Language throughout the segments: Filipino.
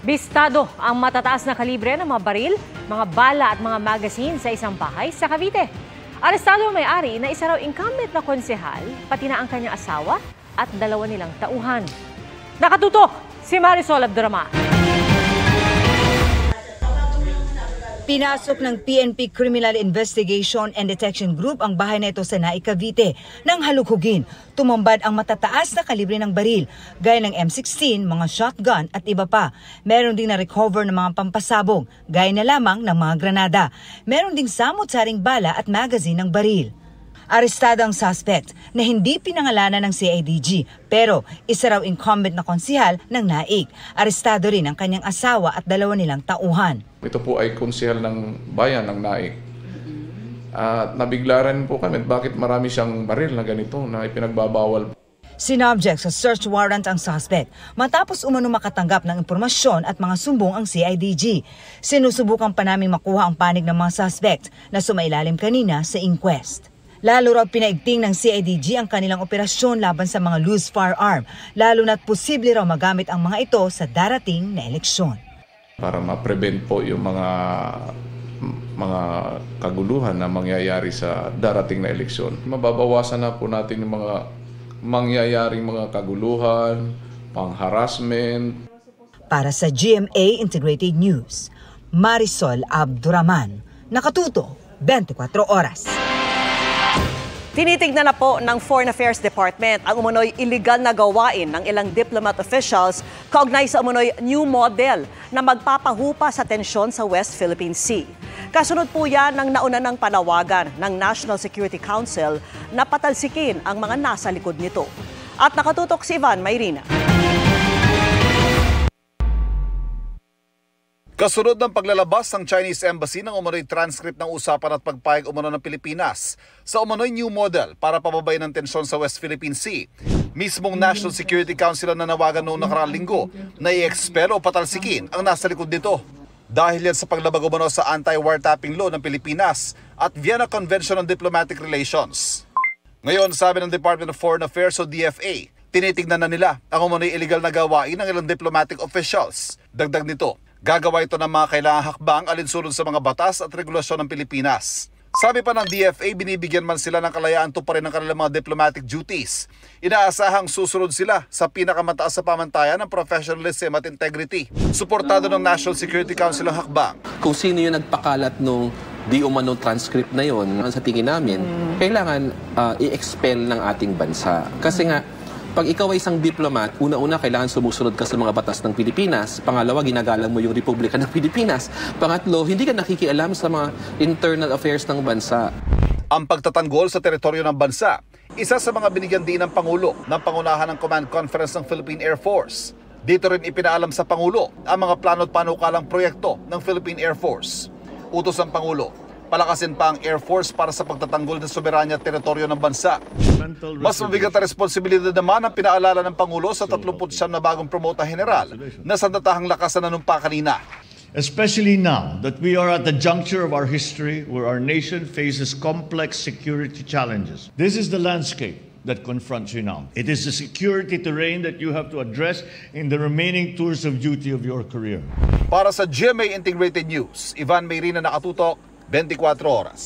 Bistado ang matataas na kalibre ng mga baril, mga bala at mga magazine sa isang bahay sa Cavite. Arestado ang may-ari na isa raw incumbent na konsehal, pati na ang kanyang asawa at dalawa nilang tauhan. Nakatutok si Marisol Abduraman. Pinasok ng PNP Criminal Investigation and Detection Group ang bahay na ito sa Naik, Cavite. Nang halughugin, tumambad ang matataas na kalibre ng baril, gaya ng M16, mga shotgun at iba pa. Meron ding na-recover ng mga pampasabog, gaya na lamang ng mga granada. Meron ding samot-saring bala at magazine ng baril. Arestado ang suspect na hindi pinangalanan ng CIDG pero isa raw incumbent na konsehal ng Naik. Arestado rin ang kanyang asawa at dalawa nilang tauhan. Ito po ay konsehal ng bayan ng Naik. At nabigla rin po kami bakit marami siyang baril na ganito na ipinagbabawal. Sinobject sa search warrant ang suspect matapos umano makatanggap ng impormasyon at mga sumbong ang CIDG. Sinusubukan pa naming makuha ang panig ng mga suspect na sumailalim kanina sa inquest. Lalo raw pinaigting ng CIDG ang kanilang operasyon laban sa mga loose firearm, lalo na't posible raw magamit ang mga ito sa darating na eleksyon. Para ma-prevent po yung mga kaguluhan na mangyayari sa darating na eleksyon. Mababawasan na po natin yung mga mangyayaring mga kaguluhan, pang-harassment. Para sa GMA Integrated News, Marisol Abduraman, nakatuto 24 oras. Tinitignan na po ng Foreign Affairs Department ang umano'y illegal na gawain ng ilang diplomat officials kaugnay sa umano'y new model na magpapahupa sa tensyon sa West Philippine Sea. Kasunod po yan ng nauna ng panawagan ng National Security Council na patalsikin ang mga nasa likod nito. At nakatutok si Ivan Mayrina. Kasunod ng paglalabas ng Chinese Embassy ng umano'y transcript ng usapan at pagpayag umano ng Pilipinas sa umano'y new model para pababayin ng tensyon sa West Philippine Sea, mismong National Security Council ang nanawagan noong nakaraang linggo na i-expel o patalsikin ang nasa likod nito. Dahil yan sa paglabag umano sa anti-wiretapping law ng Pilipinas at Vienna Convention on Diplomatic Relations. Ngayon, sabi ng Department of Foreign Affairs o DFA, tinitignan na nila ang umano'y illegal na gawain ng ilang diplomatic officials. Dagdag nito, gagawa ito ng mga kailangang hakbang alinsunod sa mga batas at regulasyon ng Pilipinas. Sabi pa ng DFA, binibigyan man sila ng kalayaan tuparin ng kanilang mga diplomatic duties. Inaasahang susunod sila sa pinakamataas sa pamantayan ng professionalism at integrity. Suportado ng National Security Council ang hakbang. Kung sino yung nagpakalat nung di umano transcript na yon, sa tingin namin, kailangan i-expel ng ating bansa. Kasi nga, pag ikaw ay isang diplomat, una-una kailangan sumusunod ka sa mga batas ng Pilipinas. Pangalawa, ginagalang mo yung Republika ng Pilipinas. Pangatlo, hindi ka nakikialam sa mga internal affairs ng bansa. Ang pagtatanggol sa teritoryo ng bansa, isa sa mga binigyan din ng Pangulo ng pangunahan ng Command Conference ng Philippine Air Force. Dito rin ipinaalam sa Pangulo ang mga plano at panukalang proyekto ng Philippine Air Force. Utos ng Pangulo, palakasin pa ang Air Force para sa pagtatanggol ng soberanya at teritoryo ng bansa. Mas mabigat na responsibilidad naman ang pinaalala ng Pangulo sa 39 na bagong promota general na sandatahang lakas na nanumpa kanina. Especially now that we are at the juncture of our history where our nation faces complex security challenges. This is the landscape that confronts you now. It is the security terrain that you have to address in the remaining tours of duty of your career. Para sa GMA Integrated News, Ivan Mayrina, nakatutok 24 oras.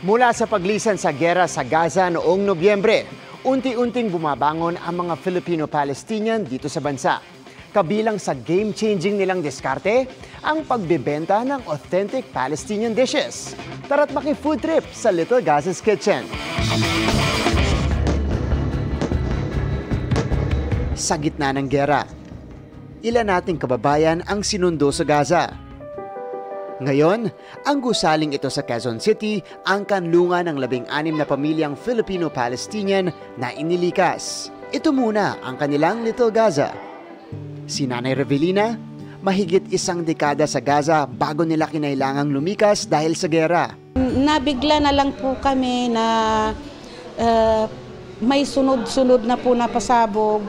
Mula sa paglisan sa giyera sa Gaza noong Nobyembre, unti-unting bumabangon ang mga Filipino-Palestinian dito sa bansa. Kabilang sa game-changing nilang diskarte, ang pagbebenta ng authentic Palestinian dishes. Tara't maki-food trip sa Little Gaza's Kitchen. Sa gitna ng giyera, ilan nating kababayan ang sinundo sa Gaza. Ngayon, ang gusaling ito sa Quezon City ang kanlungan ng 16 na pamilyang Filipino-Palestinian na inilikas. Ito muna ang kanilang Little Gaza. Si Nanay Revelina, mahigit 1 dekada sa Gaza bago nila kinailangang lumikas dahil sa giyera. Nabigla na lang po kami na may sunod-sunod na po na pasabog.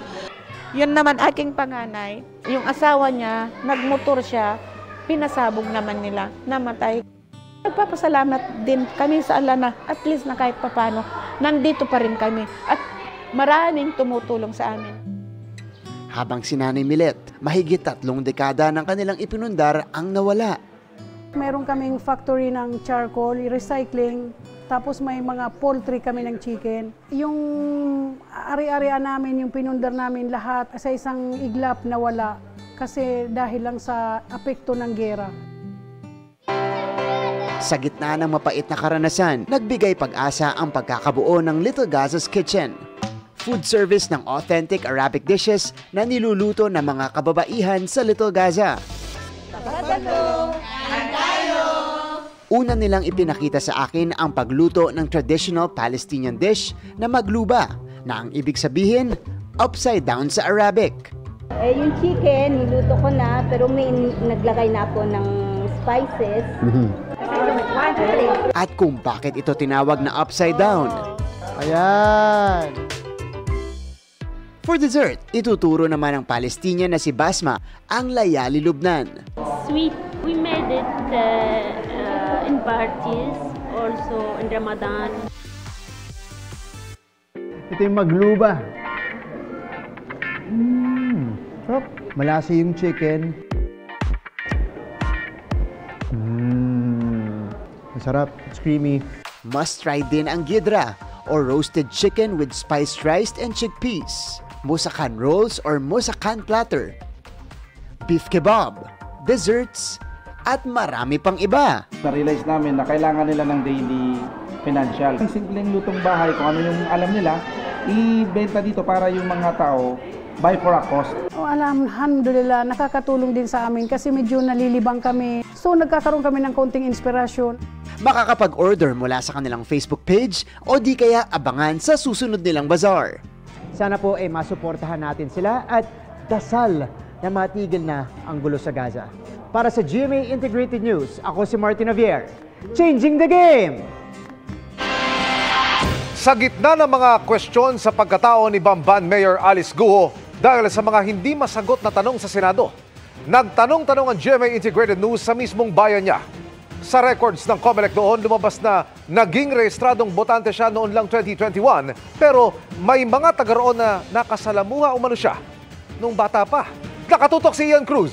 Yun naman aking panganay, yung asawa niya, nagmotor siya, pinasabog naman nila, namatay. Nagpapasalamat din kami sa Allah na at least na kahit papano, nandito pa rin kami at maraming tumutulong sa amin. Habang si Nanay Milet, mahigit 3 dekada ng kanilang ipinundar ang nawala. Meron kaming factory ng charcoal, recycling, tapos may mga poultry kami ng chicken. Yung ari-arian namin, yung pinundar namin lahat sa isang iglap nawala kasi dahil lang sa apekto ng gera. Sa gitna ng mapait na karanasan, nagbigay pag-asa ang pagkakabuo ng Little Gaza's Kitchen. Food service ng authentic Arabic dishes na niluluto ng mga kababaihan sa Little Gaza. Una nilang ipinakita sa akin ang pagluto ng traditional Palestinian dish na magluba, na ang ibig sabihin, upside down sa Arabic. Yung chicken, niluto ko na, pero may naglagay na po ng spices. At kung bakit ito tinawag na upside down. Ayan! For dessert, ituturo naman ng Palestinian na si Basma ang layali lubnan. Sweet, we made it in parties, also in Ramadan. Ito yung magluba. Sarap. Malasa yung chicken. Masarap. It's creamy. Must try din ang gidra, or roasted chicken with spiced rice and chickpeas. Musakan rolls or musakan platter. Beef kebab, desserts, at marami pang iba. Na-realize namin na kailangan nila ng daily financial. Ang simpleng lutong bahay, kung ano yung alam nila, ibenta dito para yung mga tao buy for a cost. Alhamdulillah, nakakatulong din sa amin kasi medyo nalilibang kami. So nagkakaroon kami ng konting inspirasyon. Makakapag-order mula sa kanilang Facebook page o di kaya abangan sa susunod nilang bazaar. Sana po ay masuportahan natin sila at dasal na matigil na ang gulo sa Gaza. Para sa GMA Integrated News, ako si Martin Javier. Changing the game! Sa gitna ng mga kwestiyon sa pagkatao ni Bamban Mayor Alice Guo dahil sa mga hindi masagot na tanong sa Senado, nagtanong-tanong ang GMA Integrated News sa mismong bayan niya. Sa records ng COMELEC noon, lumabas na naging rehistradong botante siya noon lang 2021, pero may mga taga roon na nakasalamuha umano siya nung bata pa. Nakatutok si Ian Cruz.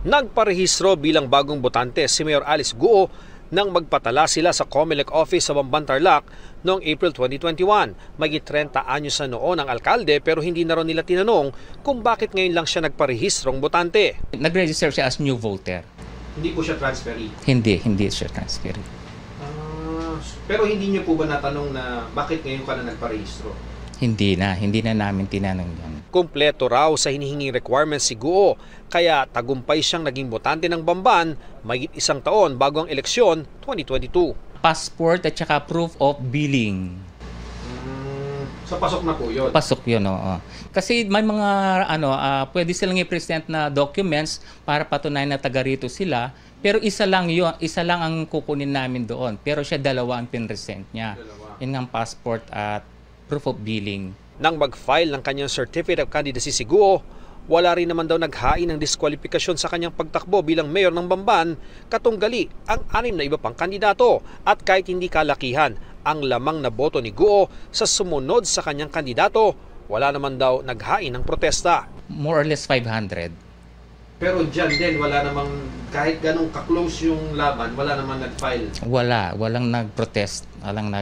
Nagparehistro bilang bagong botante si Mayor Alice Guo nang magpatala sila sa COMELEC office sa Bamban, Tarlac noong April 2021. May 30 anyos na noon ang alkalde pero hindi na rin nila tinanong kung bakit ngayon lang siya nagparehistrong botante. Nag-register siya as new voter. Hindi po siya transferee? Hindi siya transferee. Pero hindi niyo po ba natanong na bakit ngayon ka na nagparehistro? Hindi na namin tinanong yan. Kompleto raw sa hinihinging requirements si Guo, kaya tagumpay siyang naging botante ng Bamban mahigit 1 taon bago ang eleksyon 2022. Passport at saka proof of billing. So pasok na po yun? Pasok yun, oo. Kasi may mga pwede silang i-present na documents para patunayan na taga rito sila, pero isa lang ang kukunin namin doon. Pero siya 2 ang pinresent niya. Yun ang passport at proof of billing. Nang mag-file ng kanyang certificate of candidacy si Guo, wala rin naman daw naghain ng diskwalifikasyon sa kanyang pagtakbo bilang mayor ng Bamban, katunggali ang 6 na iba pang kandidato. At kahit hindi kalakihan ang lamang na boto ni Guo sa sumunod sa kanyang kandidato, wala naman daw naghain ng protesta. More or less 500. Pero dyan din, wala namang, kahit ganong ka-close yung laban, wala namang nag-file? Walang nag-protest, walang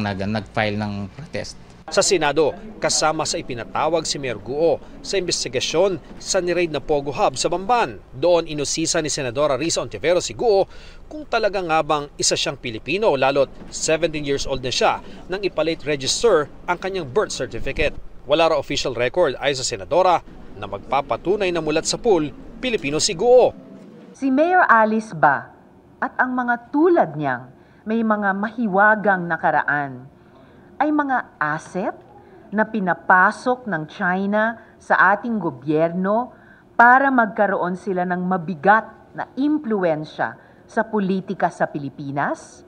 nag-file ng protest. Sa Senado, kasama sa ipinatawag si Mayor Guo sa investigasyon sa ni-raid na Pogo Hub sa Bamban. Doon inusisa ni Senadora Risa Ontiveros si Guo kung talaga nga bang isa siyang Pilipino, lalo't 17 years old na siya nang ipalate register ang kanyang birth certificate. Wala raw official record ayon sa Senadora na magpapatunay na mulat sa pool, Pilipino si Guo. Si Mayor Alice ba at ang mga tulad niyang may mga mahiwagang nakaraan ay mga asset na pinapasok ng China sa ating gobyerno para magkaroon sila ng mabigat na impluwensya sa politika sa Pilipinas?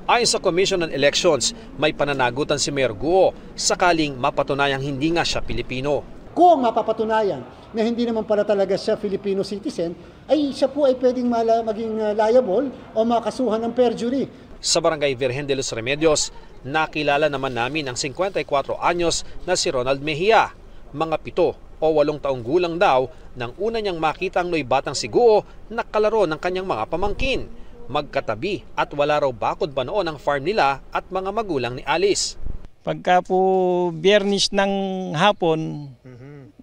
Ayon sa Commission on Elections, may pananagutan si Mayor Guo sakaling mapatunayang hindi nga siya Pilipino. kung mapapatunayan na hindi naman pala talaga siya Filipino citizen, ay siya po ay pwedeng maging liable o makasuhan ng perjury. Sa Barangay Virgen de los Remedios, nakilala naman namin ang 54 anyos na si Ronald Mejia. Mga 7 o 8 taong gulang daw nang una niyang makita ang batang si Guo na kalaro ng kanyang mga pamangkin. Magkatabi at wala raw bakod pa noon ang farm nila at mga magulang ni Alice. Pagka po Biyernes ng hapon,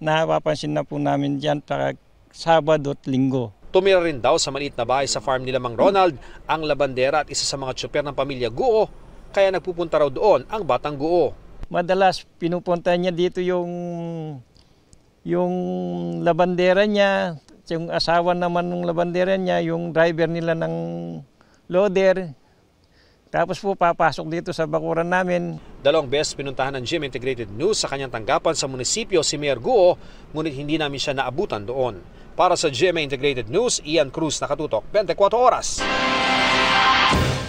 napapansin na po namin dyan para Sabado at Linggo. Tumira rin daw sa maliit na bahay sa farm nila Mang Ronald ang labandera at isa sa mga tsuper ng pamilya Guo, kaya nagpupunta raw doon ang batang Guo. Madalas pinupunta niya dito yung labandera niya, yung asawa naman ng labandera niya, yung driver nila ng loader. Tapos po papasok dito sa bakuran namin. 2 beses pinuntahan ng GMA Integrated News sa kanyang tanggapan sa munisipyo si Mayor Guo, ngunit hindi namin siya naabutan doon. Para sa GMA Integrated News, Ian Cruz, nakatutok 24 oras.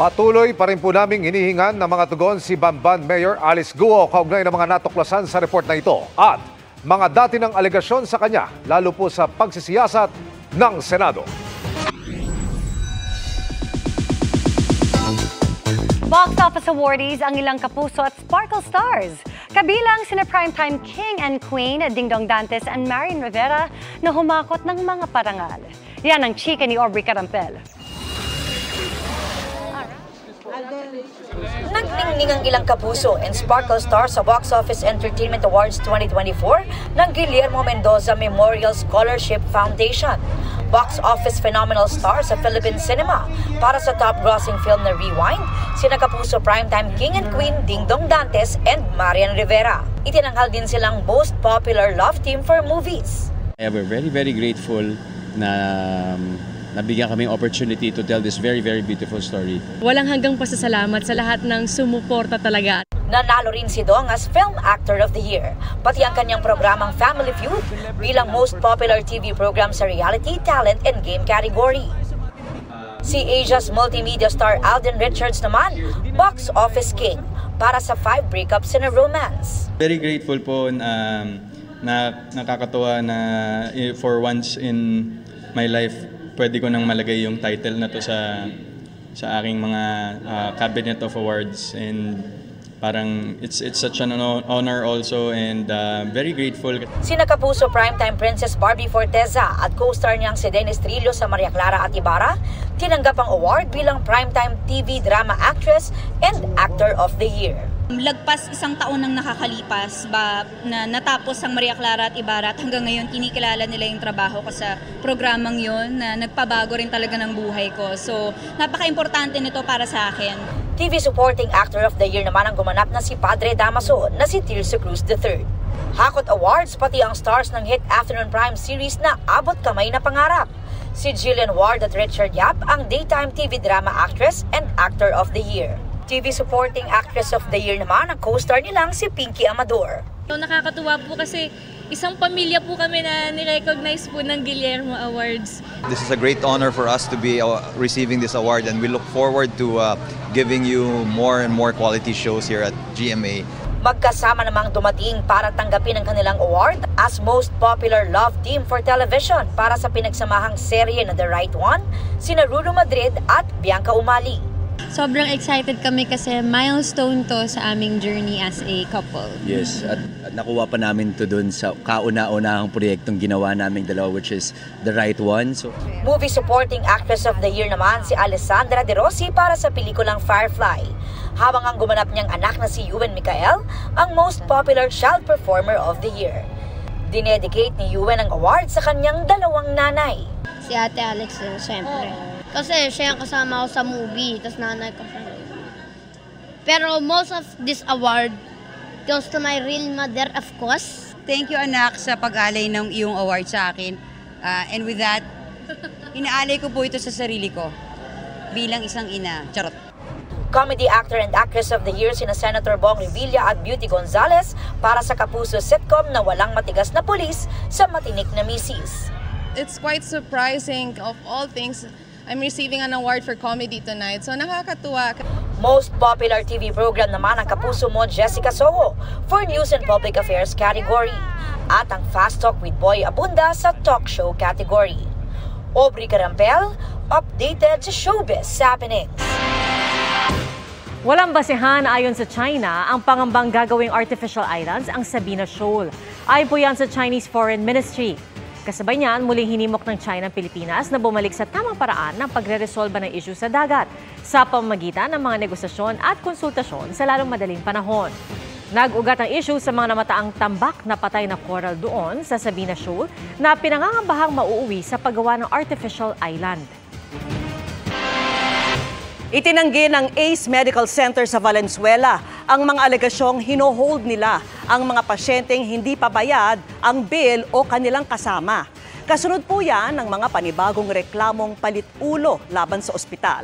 Patuloy pa rin po naming hinihingan ng mga tugon si Bamban Mayor Alice Guo kaugnay ng mga natuklasan sa report na ito at mga dati ng alegasyon sa kanya, lalo po sa pagsisiyasat ng Senado. Box Office awardees ang ilang kapuso at Sparkle Stars. Kabilang sina Primetime King and Queen, Dingdong Dantes and Marian Rivera na humakot ng mga parangal. Yan ang chika ni Aubrey Carampel. Nagningning ang ilang kapuso and Sparkle Stars sa Box Office Entertainment Awards 2024 ng Guillermo Mendoza Memorial Scholarship Foundation. Box Office Phenomenal Star sa Philippine Cinema para sa top-grossing film na Rewind, sina kapuso Primetime King and Queen Dingdong Dantes and Marian Rivera. Itinanghal din silang most popular love team for movies. We're very, very grateful na nabigyan kaming opportunity to tell this very, very beautiful story. Walang hanggang pasasalamat sa lahat ng sumuporta talaga. Nanalo rin si Dong as Film Actor of the Year, pati ang kanyang programang Family Feud bilang most popular TV program sa reality, talent, and game category. Si Asia's multimedia star Alden Richards naman, Box Office King para sa 5 breakups in a romance. Very grateful po na nakakatuwa na for once in my life, pwede ko nang malagay yung title na to sa aking mga cabinet of awards, and parang it's such an honor also, and very grateful. Sina kapuso Primetime Princess Barbie Forteza at co-star niyang si Dennis Trillo sa Maria Clara at Ibarra tinanggap ang award bilang Primetime TV Drama Actress and Actor of the Year. Lagpas 1 taon nang nakakalipas na natapos ang Maria Clara at Ibarra at hanggang ngayon kinikilala nila yung trabaho ko sa programang yon na nagpabago rin talaga ng buhay ko. So napaka-importante nito para sa akin. TV Supporting Actor of the Year naman ang gumanap na si Padre Damaso na si Tirso Cruz III. Hakot awards pati ang stars ng hit Afternoon Prime series na Abot Kamay na Pangarap. Si Jillian Ward at Richard Yap ang Daytime TV Drama Actress and Actor of the Year. TV Supporting Actress of the Year naman ang co-star nilang si Pinky Amador. Nakakatuwa po kasi isang pamilya po kami na ni-recognize po ng Guillermo Awards. This is a great honor for us to be receiving this award, and we look forward to giving you more and more quality shows here at GMA. Magkasama namang dumating para tanggapin ang kanilang award as Most Popular Love Team for Television para sa pinagsamahang serye na The Right One, sina Rulo Madrid at Bianca Umali. Sobrang excited kami kasi milestone to sa aming journey as a couple. Yes, at nakuha pa namin to dun sa kauna-unahang proyektong ginawa naming dalawa, which is The Right One. So, Movie Supporting Actress of the Year naman si Alessandra De Rossi para sa pelikulang Firefly. Habang ang gumanap niyang anak na si Ewan Micael ang Most Popular Child Performer of the Year. Dinedicate ni Ewan ang award sa kanyang 2 nanay. Si Ate Alex din, syempre. Kasi siya yung kasama ko sa movie, tapos nanay ko siya. Pero most of this award goes to my real mother, of course. Thank you, anak, sa pag-alay ng iyong award sa akin. And with that, inaalay ko po ito sa sarili ko bilang isang ina. Charot. Comedy Actor and Actress of the Year sina Senator Bong Revilla at Beauty Gonzales para sa kapuso sitcom na Walang Matigas na Pulis sa Matinik na Misis. It's quite surprising, of all things, I'm receiving an award for comedy tonight. So nakakatuwa. Most Popular TV Program naman ang kapuso mo Jessica Soho for News and Public Affairs category. at ang Fast Talk with Boy Abunda sa talk show category. Aubrey Carampel, updated sa showbiz happenings. Walang basehan ayon sa China ang pangambang gagawing artificial islands ang Sabina Shoal. Ayon po yan sa Chinese Foreign Ministry. Kasabay niyan, muling hinimok ng China ang Pilipinas na bumalik sa tamang paraan ng pagre-resolba ng issue sa dagat sa pamamagitan ng mga negosasyon at konsultasyon sa lalong madaling panahon. Nag-ugat ang issue sa mga namataang tambak na patay na coral doon sa Sabina Shoal na pinangangambahang mauuwi sa paggawa ng artificial island. Itinanggi ng ACE Medical Center sa Valenzuela ang mga alegasyong hino-hold nila ang mga pasyenteng hindi pa bayad ang bill o kanilang kasama. Kasunod po yan ng mga panibagong reklamong palit-ulo laban sa ospital.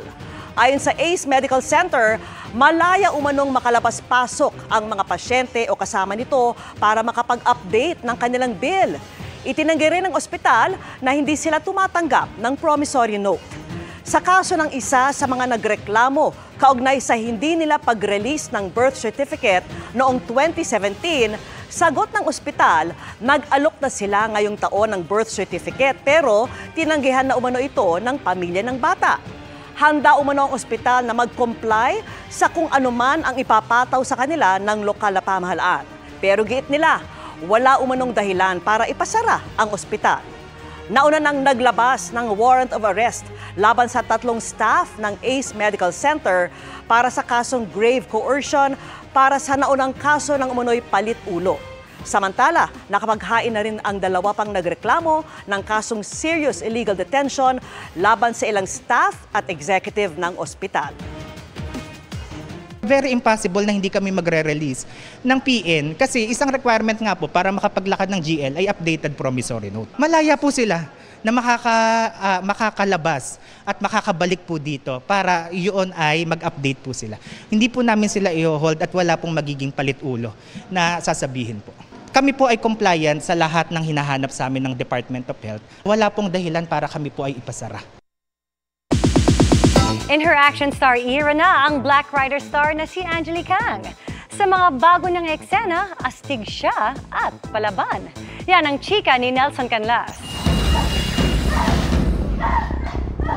Ayon sa ACE Medical Center, malaya umanong makalabas-pasok ang mga pasyente o kasama nito para makapag-update ng kanilang bill. Itinanggi rin ng ospital na hindi sila tumatanggap ng promissory note. Sa kaso ng isa sa mga nagreklamo kaugnay sa hindi nila pag-release ng birth certificate noong 2017, sagot ng ospital, nag-alok na sila ngayong taon ng birth certificate pero tinanggihan na umano ito ng pamilya ng bata. Handa umano ang ospital na mag-comply sa kung anuman ang ipapataw sa kanila ng lokal na pamahalaan. Pero giit nila, wala umanong dahilan para ipasara ang ospital. Nauna nang naglabas ng warrant of arrest laban sa 3 staff ng ACE Medical Center para sa kasong grave coercion para sa naunang kaso ng umano'y palit-ulo. Samantala, nakapaghain na rin ang 2 pang nagreklamo ng kasong serious illegal detention laban sa ilang staff at executive ng ospital. Very impossible na hindi kami magre-release ng PN kasi isang requirement nga po para makapaglakad ng GL ay updated promissory note. Malaya po sila na makakalabas at makakabalik po dito para yun ay mag-update po sila. Hindi po namin sila i-hold at wala pong magiging palit-ulo na sasabihin po. Kami po ay compliant sa lahat ng hinahanap sa amin ng Department of Health. Wala pong dahilan para kami po ay ipasara. In her action star era na ang Black Rider star na si Angeli Kang. Sa mga bago niyang eksena, astig siya at palaban. Yan ang chika ni Nelson Canlas.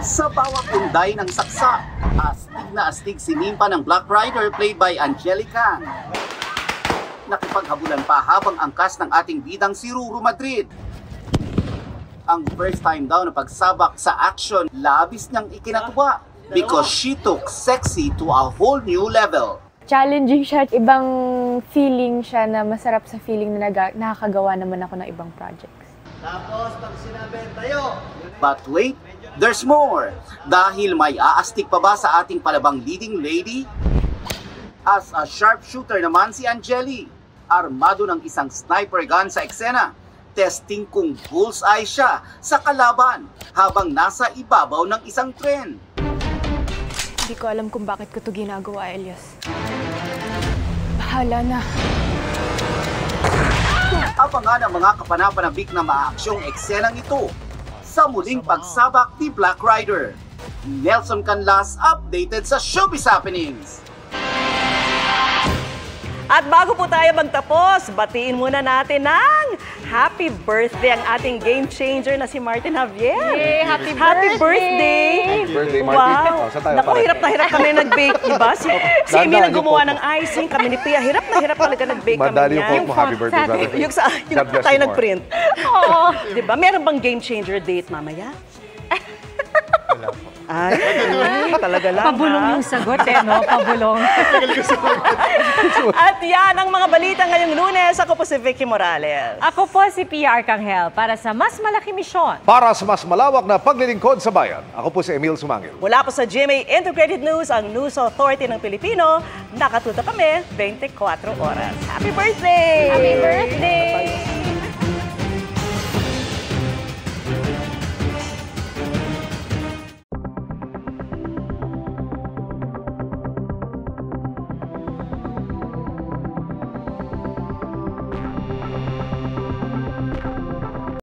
Sa bawat punday ng saksa, astig na astig si Nimpa ng Black Rider played by Angeli Kang. Nakipaghabulan pa habang angkas ng ating bidang si Ruru Madrid. Ang first time daw na pagsabak sa action, labis niyang ikinatuwa. Because she took sexy to a whole new level. Challenging siya. Ibang feeling siya na masarap sa feeling na nakakagawa naman ako ng ibang projects. Tapos pag sinabi tayo. But wait, there's more. Dahil may aastig pa ba sa ating palabang leading lady? As a sharpshooter naman si Angeli. Armado ng isang sniper gun sa eksena. Testing kung bullseye siya sa kalaban habang nasa ibabaw ng isang tren. Hindi ko alam kung bakit ko ito ginagawa, Elias. Bahala na. Abangan ang mga kapanapanabik na maaaksyong eksenang ito sa muling pagsabak ni Black Rider. Nelson Canlas, updated sa Showbiz Happenings. At bago po tayo magtapos, batiin muna natin ng happy birthday ang ating game changer na si Martin Javier. Yay! Happy birthday! Happy birthday, Martin. Wow! Naku, hirap na hirap kami nag-bake, diba? Si Amy nang gumawa ng icing, kami ni Pia, hirap na hirap talaga nag-bake kami Madali niya. yung happy birthday, brother. Yung tayo nag-print. Oo. Diba? Meron bang game changer date mamaya? Wala po. Ay, talaga lang. Pabulong yung sagot no? Pabulong. At yan ang mga balita ngayong Lunes. Ako po si Vicky Morales. Ako po si Pia Arcangel para sa mas malaki misyon. Para sa mas malawak na paglilingkod sa bayan, ako po si Emil Sumangil. Mula po sa GMA Integrated News, ang News Authority ng Pilipino, nakatuto kami 24 oras. Happy birthday! Happy birthday!